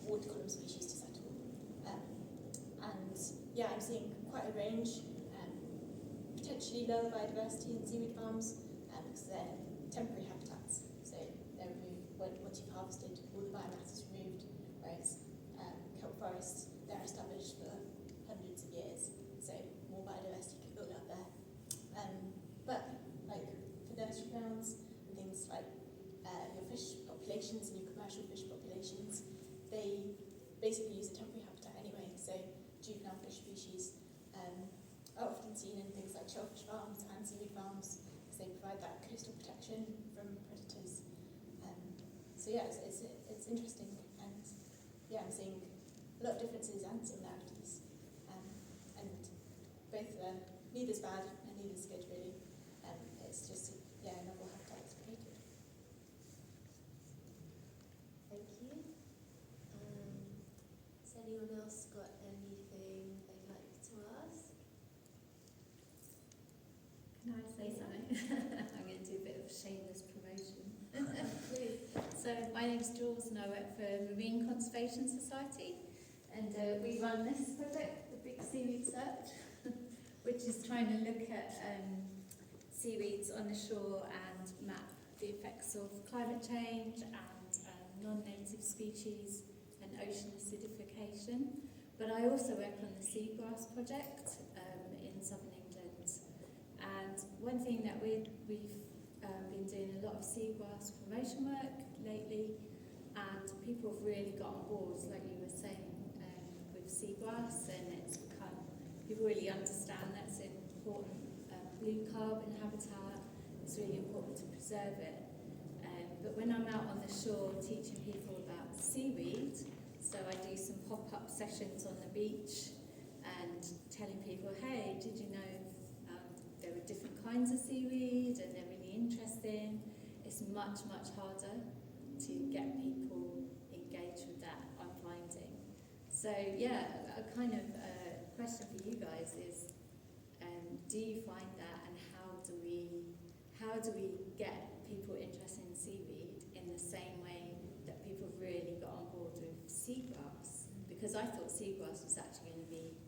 water column species to settle. I'm seeing quite a range, potentially lower biodiversity in seaweed farms because they're temporary habitats, so they're removed once you've harvested, all the biomass is removed, whereas kelp forests, they're established for hundreds of years, so more biodiversity can build up there. But like for nursery grounds and things like your fish populations and your commercial fish populations, they basically use a temporary habitat anyway, so juvenile fish species are often seen in things like shellfish farms and seaweed farms because they provide that coastal protection from predators. It's interesting, and I'm seeing a lot of differences and similarities, and both neither's bad and neither's good really. It's just novel habitats created. Thank you. Has anyone else got anything they'd like to ask? Can I say something? I'm going to do a bit of shameless promotion. Please. So my name's Jules and I work for Marine Conservation Society, and we run this project, the Big Seaweed Search, which is trying to look at seaweeds on the shore and map the effects of climate change and non-native species and ocean acidification. But I also work on the seagrass project in southern England. And one thing that we've been doing a lot of seagrass promotion work lately, and people have really got on board, like you were saying, with seagrass, and it's become, people really understand that's an important blue carbon habitat. It's really important to preserve it. But when I'm out on the shore teaching people about seaweed, so I do some pop-up sessions on the beach and telling people, hey, did you know there are different kinds of seaweed and they're really interesting. It's much, much harder to get people engaged with that, I'm finding. So yeah, a kind of question for you guys is, do you find that, and how do we get people interested in seaweed in the same way that people have really got on board with seagrass? Because I thought seagrass was actually going to be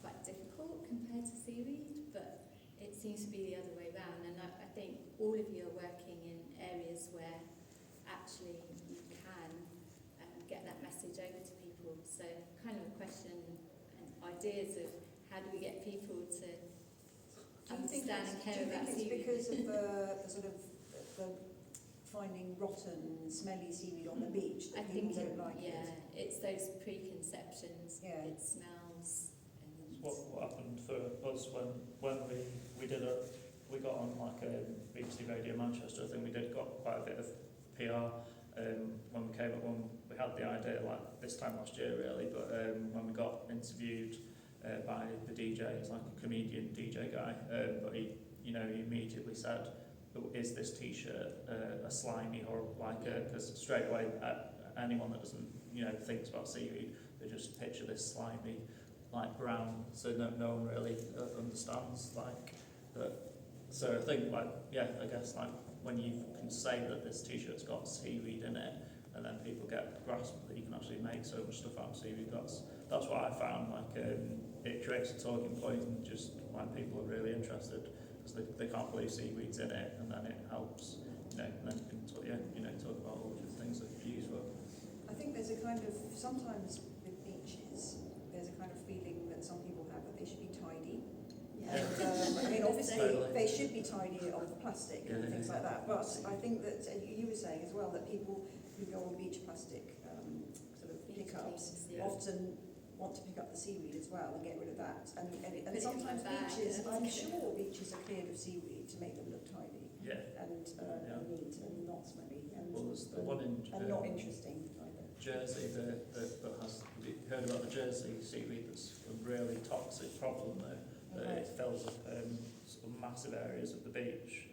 quite difficult compared to seaweed, but it seems to be the other way around. And I think all of you are working in areas where actually you can get that message over to people. So kind of a question and ideas of how do we get people to understand and care about seaweed? Do you think it's because of the sort of the finding rotten, smelly seaweed on the beach that people don't like it? Yeah, it's those preconceptions. Yeah. It smells. And What happened for us when we got on like a BBC Radio Manchester, I think we got quite a bit of PR when we came up, when we had the idea, like this time last year really, but when we got interviewed by the DJ, it's like a comedian DJ guy, but he immediately said, is this t-shirt a slimy or like because straight away anyone that doesn't thinks about seaweed, they just picture this slimy like brown, so no one really understands like that. So I think I guess like when you can say that this t-shirt's got seaweed in it, and then people get grasp that you can actually make so much stuff out of seaweed, that's what I found, like it creates a talking point, and just like people are really interested because they can't believe seaweed's in it, and then it helps, and then you can talk about all the things that you use for. I think there's a kind of, sometimes with beaches, there's a kind of feeling that some people have that they should be tidy. Yeah. And, I mean, obviously, Totally. they should be tidy of the plastic and things like that. But I think that you were saying as well that people who go on beach plastic sort of pickups often want to pick up the seaweed as well and get rid of that. And sometimes beaches, I'm sure beaches are cleared of seaweed to make them look tidy and neat and not smelly and, there's the one in and not interesting either. Jersey that has, have you heard about the Jersey seaweed? That's a really toxic problem there. It fills up sort of massive areas of the beach,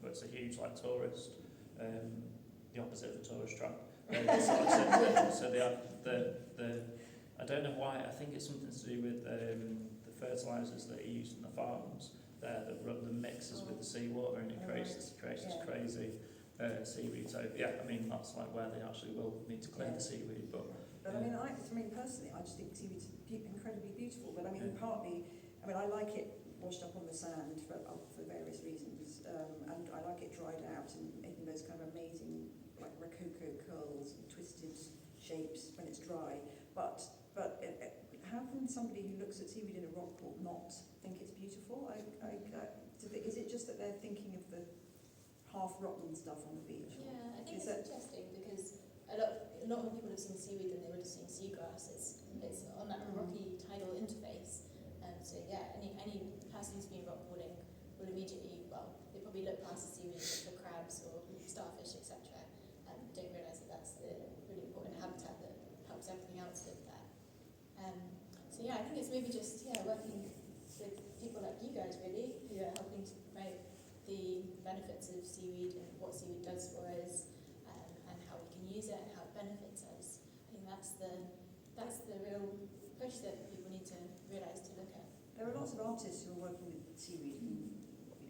but it's a huge tourist, the opposite of a tourist trap. So the I don't know why, I think it's something to do with the fertilisers that are used in the farms there that mixes with the seawater, and it creates this crazy seaweed. So I mean that's like where they actually will need to clear the seaweed. But I mean personally, I just think seaweed's incredibly beautiful. But I mean partly, I like it washed up on the sand for various reasons, and I like it dried out and making those kind of amazing like rococo curls and twisted shapes when it's dry. But how can somebody who looks at seaweed in a rock pool not think it's beautiful? Is it just that they're thinking of the half-rotten stuff on the beach? Yeah, I think it's interesting because a lot more people have seen seaweed than they would have seen seagrass. It's on that rocky tidal interface. So any person who's been rock pooling will immediately, they probably look past the seaweed for crabs or starfish, etc. Don't realise that that's the really important habitat that helps everything else live there. I think it's maybe just working with people like you guys really, who are helping to promote the benefits of seaweed and what seaweed does for us, and how we can use it and how it benefits us. I think that's the real push that people need to realise to look at. There are lots of artists who are working with seaweed in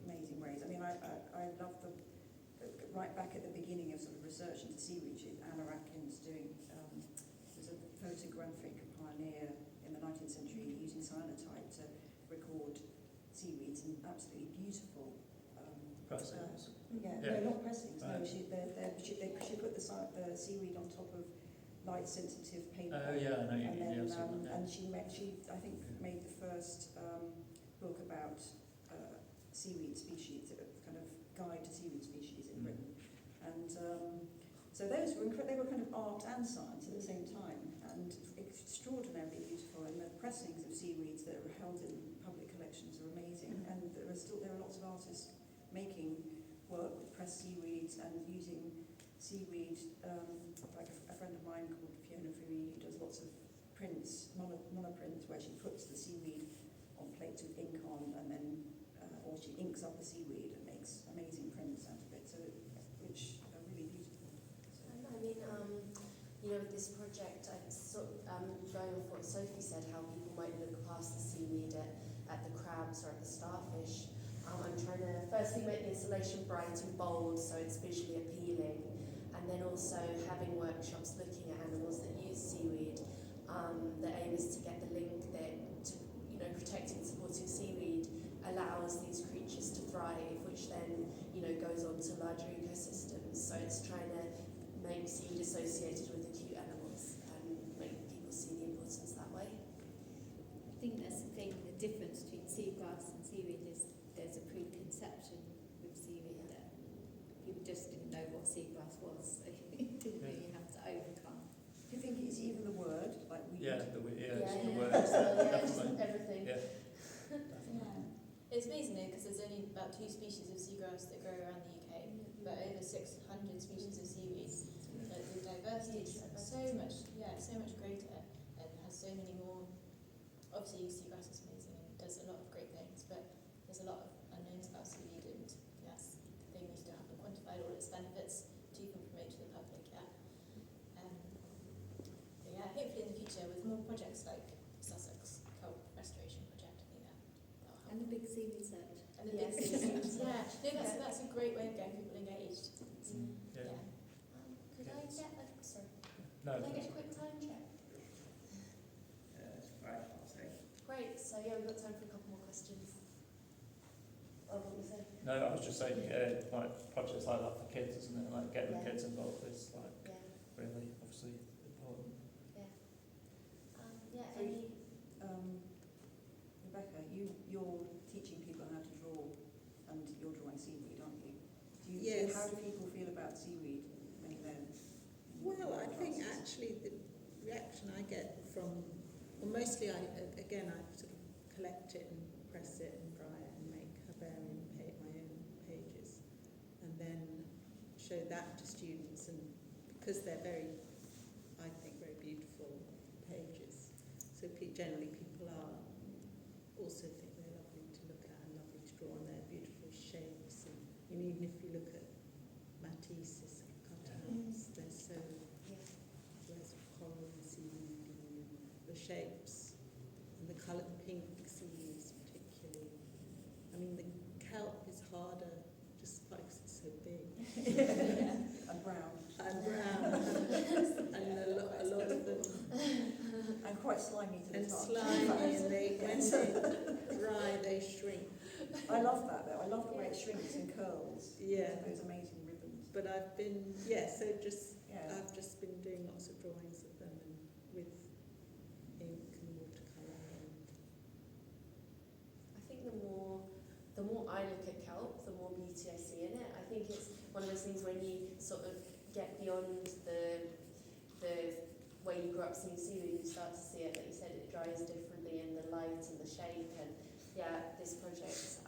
amazing ways. I mean, I love right back at the beginning of sort of research into seaweed, Anna Atkins was a photographic pioneer in the 19th century using cyanotype to record seaweeds in absolutely beautiful Yeah, Yeah. no, not pressings. No, Right. she put the seaweed on top of light-sensitive paper. Oh yeah, I know you And mean. then, Yeah, so, yeah. and she I think made the first book about seaweed species, a kind of guide to seaweed species in Britain. And so those were they were kind of art and science at the same time, and extraordinarily beautiful. And the pressings of seaweeds that are held in public collections are amazing. And there are lots of artists making work with pressed seaweeds and using seaweed, like a friend of mine called Fiona Fui, who does lots of prints, monoprints, where she puts the seaweed on plates with ink on, and then, or she inks up the seaweed and makes amazing prints out of it, so which are really beautiful. So. I mean, you know, with this project, I sort of going off what Sophie said, how people might look past the seaweed at the crabs or at the starfish. I'm trying to firstly make the installation bright and bold so it's visually appealing, and then also having workshops looking at animals that use seaweed. The aim is to get the link that, protecting and supporting seaweed allows these creatures to thrive, which then, goes on to larger ecosystems. So it's trying to make seaweed associated with the cute animals and make people see the importance that way. I think that's the thing, the difference between seagrass and seaweed is there's a preconception with seaweed that people just didn't know what seagrass was, so you didn't really have to overcome. Do you think it's even the word, like weed? Yeah, the word. Just everything. Yeah. It's amazing though, because there's only about 2 species of seagrass that grow around the UK, but over 600 species of seaweed. Like, the diversity is so much greater, and has so many more. Obviously, seagrass is amazing and does a lot of great things, but there's a lot of unknowns about seaweed, and yes, they still haven't quantified all its benefits to even promote to the public yet. But yeah, hopefully in the future with more projects like Sussex Kelp Restoration Project, I think that'll help. And the big seaweed search. And the big seaweeds. Yeah, no, that's a great way of getting people engaged. Yeah. Could I get No. Could I get a quick time check? Right, I'll say. Great. So yeah, we've got time for a couple more questions. Oh, what were you saying? No, I was just saying, like projects like that for kids, isn't it? Like getting the kids involved is like really, obviously important. Any? Rebecca, you're teaching people how to draw, and you're drawing seaweed, aren't you? Yes. How do people feel about seaweed when they're? Well, I think actually the reaction I get from, well, mostly I sort of collect it and press it and dry it and make herbarium my own pages, and then show that to students, and because they're very beautiful pages, so generally people also think they're lovely to look at and lovely to draw, and they're beautiful shapes, and even if you look at Matisse's cutouts, they're so there's coral and seaweed and the shapes and the colour, the pink seaweeds particularly. I mean, the kelp is harder just because it's so big. And brown. And and a lot of them. And quite slimy to the And touch. slimy, and when they dry, they shrink. I love that though. I love the way it shrinks and curls. Yeah. Those amazing ribbons. But I've been, I've just been doing lots of drawings of them, and with ink and watercolour. And I think the more I look at kelp, the more beauty I see in it. I think it's one of those things when you sort of get beyond the way you grew up seeing seaweed, you start to see it, like you said, it dries differently in the light and the shape, and this project,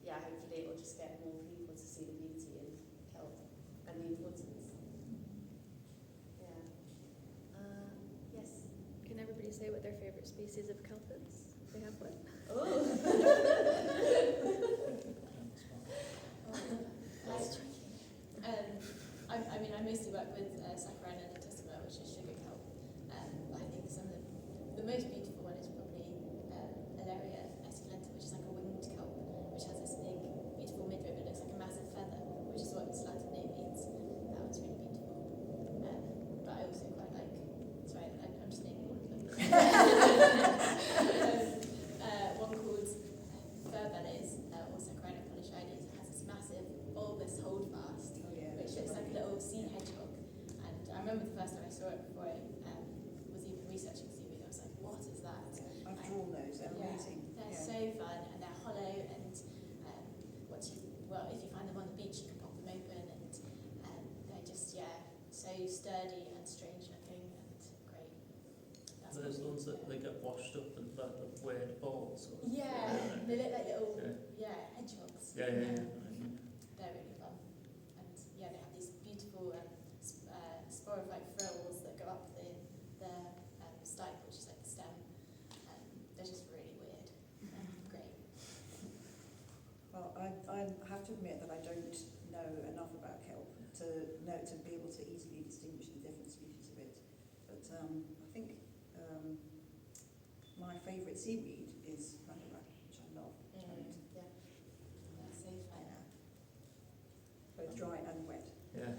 hopefully it will just get more people to see the beauty in kelp and the importance. Yes. Can everybody say what their favourite species of kelp is? If they have one. I mostly work with Saccharina latissima, which is sugar kelp. I think some of the most beautiful one is probably Alaria esculenta, which is like a winged kelp, which has this big, beautiful midrib. It looks like a massive feather, which is what its Latin name means. That one's really beautiful. But I also quite like, sorry, I'm just naming all of them. One called Furbella's, or Saccharina polychides, has this massive bulbous hole remember the first time I saw it before I was even researching seaweed. I was like, what is that? I've drawn those, they're amazing. They're so fun, and they're hollow, and if you find them on the beach, you can pop them open, and they're just, so sturdy and strange looking and great. That's Those ones that they get washed up and like the weird balls. they look like little hedgehogs. Yeah. They're really fun, and they have these beautiful sporophyte frills that go up the stipe, which is like the stem. They're just really weird and great. Well, I have to admit that I don't know enough about kelp to be able to easily distinguish the different species of it. But I think my favourite seaweed is radiolac, which I love. Both dry and wet. Yeah,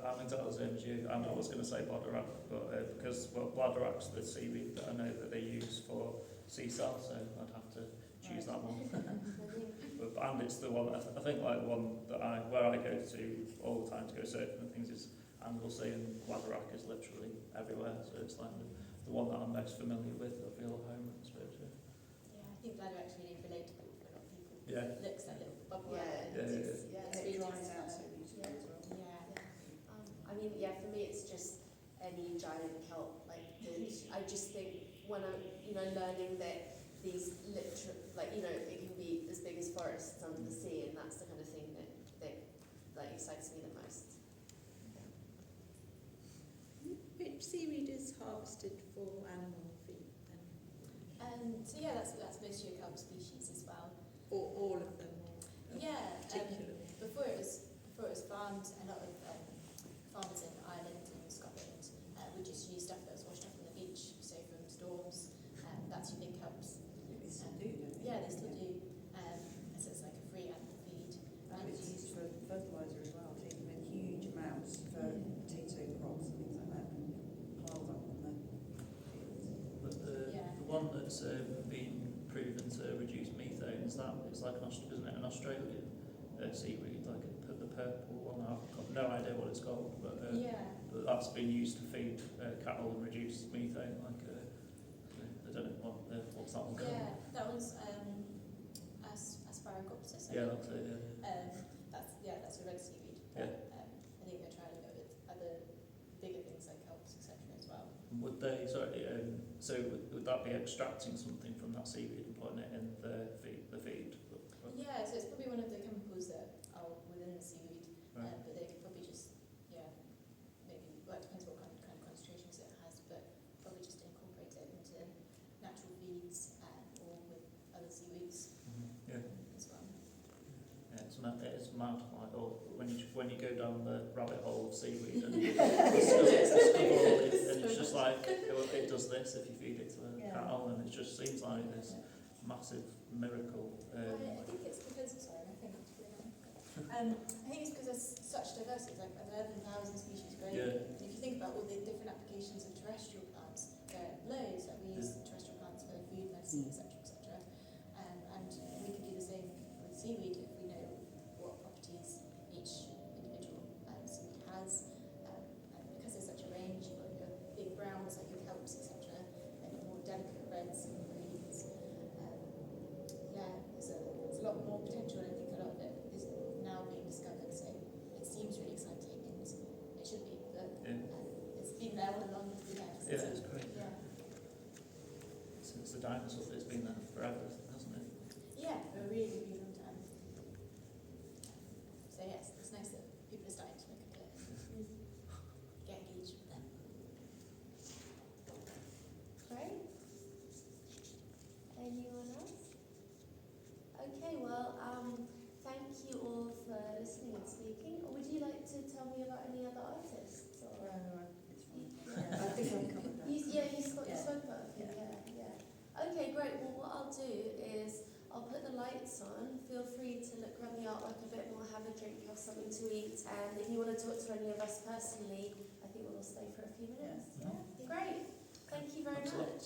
I'm exactly the same as you. I was going to say bladderwrack, but because bladderwrack's the seaweed that I know that they use for sea salt, so I'd have to choose that one. And it's the one, I think like the one that where I go to all the time to go surfing and things is Anglesey, and bladderwrack is literally everywhere, so it's like the one that I'm most familiar with. I feel at home, I suppose. Yeah, I think bladderwrack's really relatable for a lot of people. Yeah. It looks like a little bubble. Yeah. It's It dries out so beautifully as well. I mean, for me, it's just any giant kelp. I just think when I'm, learning that these it can be as big as forests under the sea, and that's the kind of thing that excites me the most. Which seaweed is harvested for animal feed then? That's mostly a kelp species as well. Or all of them? Particularly? Before it was farmed, a lot of farmers in Ireland and Scotland would just use stuff that was washed up on the beach, so from storms. That's your big kelps. They still do, don't they? Yeah, they still do. So it's like a free animal feed. And it's used for fertiliser as well, taken in huge amounts for potato crops and things like that, and piled up on the fields. But the one that's been proven to reduce methane is like isn't it an Australian seaweed, like the purple one? I've got no idea what it's called, but that's been used to feed cattle and reduce methane. I don't know what's that one called. Yeah, that one's Asparagus. Yeah, that's it. That's a red seaweed. Yeah. I think they're trying to go with other bigger things like kelps, etc. as well. Would they? Would that be extracting something from that seaweed and putting it in the feed? Yeah, so it's probably one of the chemicals that are within the seaweed, Right. but they could probably just maybe it depends what kind of concentrations it has, but probably just incorporate it into natural feeds or with other seaweeds as well. Yeah, it's mad. When you go down the rabbit hole of seaweed and discover all it, and it's just like it does this if you feed it to a cattle, and it just seems like this massive miracle. I think it's because there's such diversity. Like 11,000 species growing. Yeah. And if you think about all the different applications of terrestrial plants, there are loads that we use terrestrial plants for food, medicine, etc. And we could do the same with seaweed if we know what properties each individual seaweed has. And because there's such a range, you've got your big browns like your kelps, etc. And your more delicate reds and greens. There's a lot more potential, and I think a lot of it is now being discovered. So it seems really exciting, and it should be. But it's been there all along. Yeah, it's great. Yeah. Since the dinosaurs, it's been there forever, hasn't it? Yeah, for a really, really long time. So yes, it's nice that people are starting to look at it and get engaged with them. Great. Anyone else? Okay, well, thank you all for listening and speaking. Or would you like to tell me about any other artists? Or It's fine. I think I've covered that. you spoke about a few. Yeah. Okay, great. Well, what I'll do is I'll put the lights on. Feel free to look around the artwork a bit more, have a drink, have something to eat. And if you want to talk to any of us personally, I think we'll all stay for a few minutes. Yeah. Great. Thank you very much.